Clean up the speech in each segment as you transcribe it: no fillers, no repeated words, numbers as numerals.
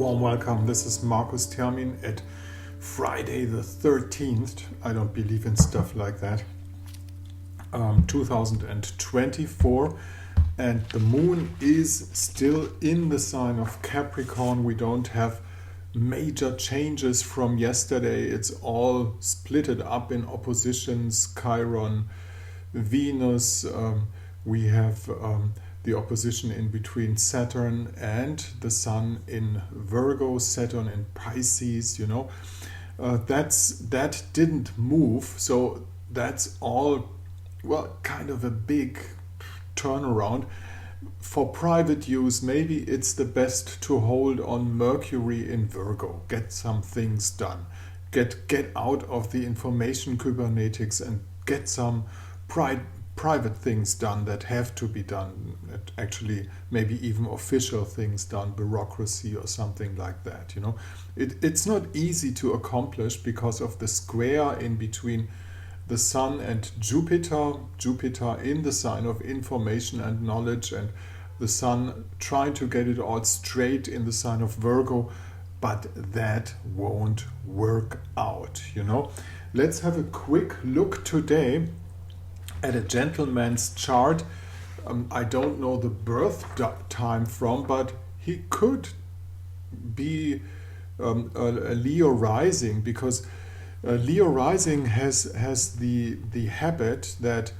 Warm welcome. This is Markus Termin at Friday the 13th. I don't believe in stuff like that. 2024, and the moon is still in the sign of Capricorn. We don't have major changes from yesterday. It's all splitted up in oppositions. Chiron, Venus. We have the opposition in between Saturn and the Sun in Virgo, Saturn in Pisces. That didn't move, so that's all, well, kind of a big turnaround. For private use, maybe it's the best to hold on Mercury in Virgo, get some things done, get out of the information cybernetics and get some private things done that have to be done, actually maybe even official things done, bureaucracy or something like that. It's not easy to accomplish because of the square in between the Sun and Jupiter in the sign of information and knowledge, and the Sun trying to get it all straight in the sign of Virgo, but that won't work out. Let's have a quick look today at a gentleman's chart. I don't know the birth time from, but he could be a Leo rising, because Leo rising has the habit that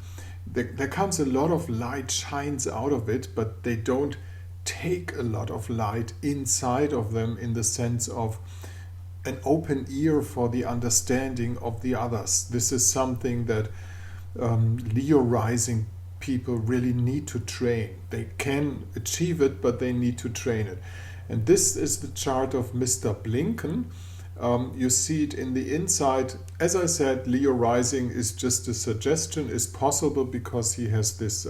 there comes a lot of light, shines out of it, but they don't take a lot of light inside of them, in the sense of an open ear for the understanding of the others. This is something that Leo rising people really need to train. They can achieve it, but they need to train it. And this is the chart of Mr. Blinken. You see it in the inside. As I said, Leo rising is just a suggestion, is possible because he has this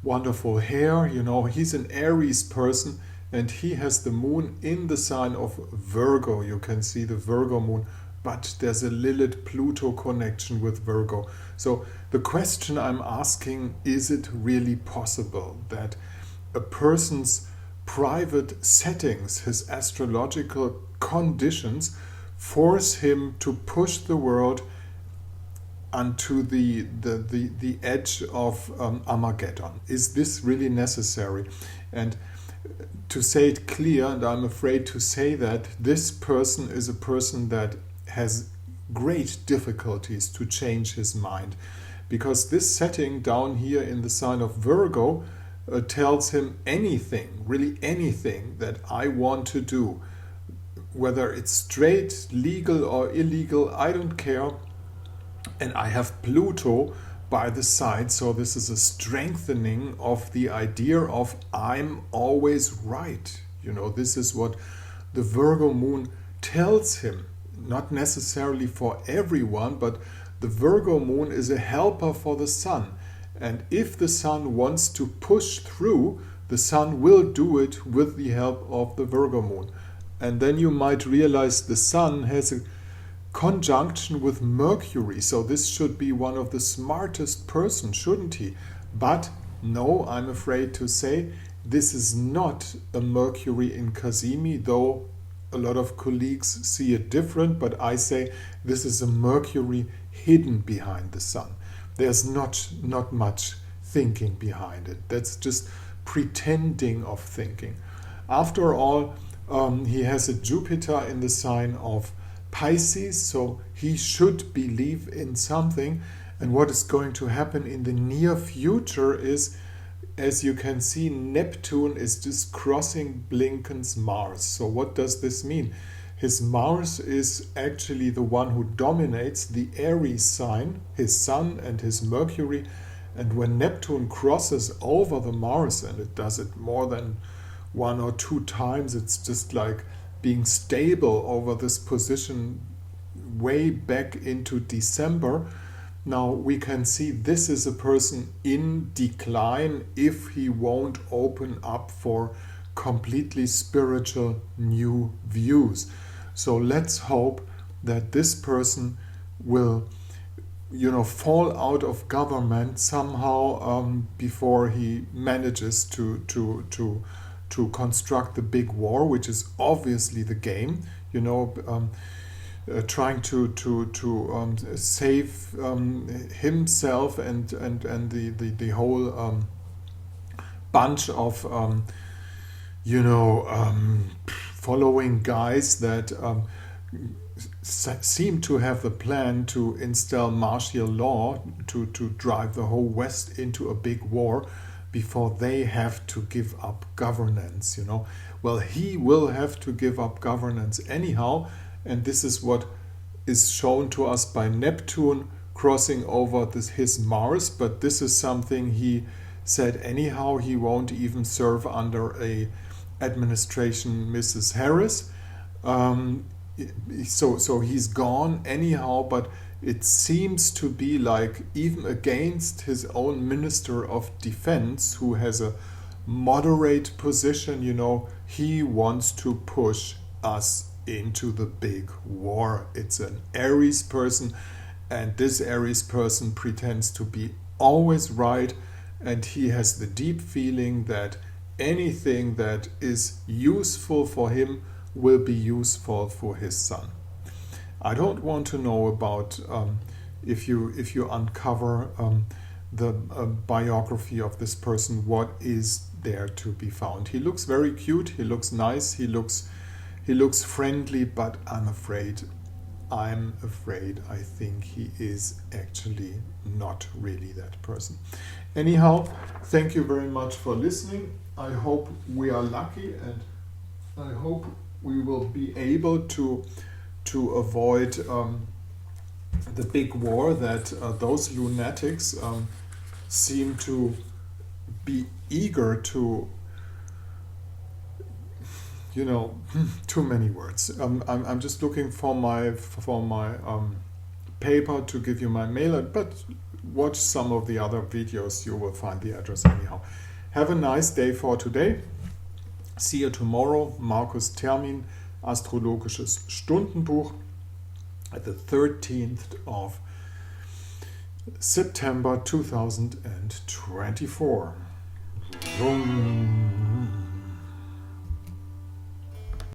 wonderful hair. He's an Aries person, and he has the moon in the sign of Virgo. You can see the Virgo moon, but there's a Lilith-Pluto connection with Virgo. So the question I'm asking, is it really possible that a person's private settings, his astrological conditions, force him to push the world onto the edge of Armageddon? Is this really necessary? And to say it clear, and I'm afraid to say that, this person is a person that has great difficulties to change his mind, because this setting down here in the sign of Virgo tells him anything, really anything that I want to do, whether it's straight, legal or illegal, I don't care. And I have Pluto by the side, so this is a strengthening of the idea of I'm always right. This is what the Virgo moon tells him. Not necessarily for everyone, but the Virgo moon is a helper for the Sun. And if the Sun wants to push through, the Sun will do it with the help of the Virgo moon. And then you might realize the Sun has a conjunction with Mercury, so this should be one of the smartest person, shouldn't he? But no, I'm afraid to say this is not a Mercury in Cazimi, though a lot of colleagues see it different, but I say this is a Mercury hidden behind the Sun. There's not much thinking behind it. That's just pretending of thinking. After all, he has a Jupiter in the sign of Pisces, so he should believe in something. And what is going to happen in the near future is, as you can see, Neptune is just crossing Blinken's Mars. So what does this mean? His Mars is actually the one who dominates the Aries sign, his Sun and his Mercury. And when Neptune crosses over the Mars, and it does it more than 1 or 2 times, it's just like being stable over this position way back into December. Now we can see this is a person in decline if he won't open up for completely spiritual new views. So let's hope that this person will fall out of government somehow before he manages to to construct the big war, which is obviously the game, you know, trying to save himself and the whole bunch of following guys that seem to have the plan to install martial law to drive the whole West into a big war before they have to give up governance, you know. Well, he will have to give up governance anyhow, and this is what is shown to us by Neptune crossing over his Mars, but this is something he said anyhow. He won't even serve under a administration Mrs. Harris. So he's gone anyhow, but it seems to be like even against his own Minister of Defense, who has a moderate position, you know, he wants to push us into the big war. It's an Aries person, and this Aries person pretends to be always right, and he has the deep feeling that anything that is useful for him will be useful for his son. I don't want to know about if you uncover the biography of this person, what is there to be found. He looks very cute, he looks nice, he looks friendly, but I'm afraid I think he is actually not really that person. Anyhow, thank you very much for listening. I hope we are lucky, and I hope we will be able to avoid the big war that those lunatics seem to be eager to, you know, too many words. I'm just looking for my paper to give you my mail, but watch some of the other videos, you will find the address anyhow. Have a nice day for today. See you tomorrow. Markus Termin, Astrologisches Stundenbuch, at the 13th of September 2024. Vroom.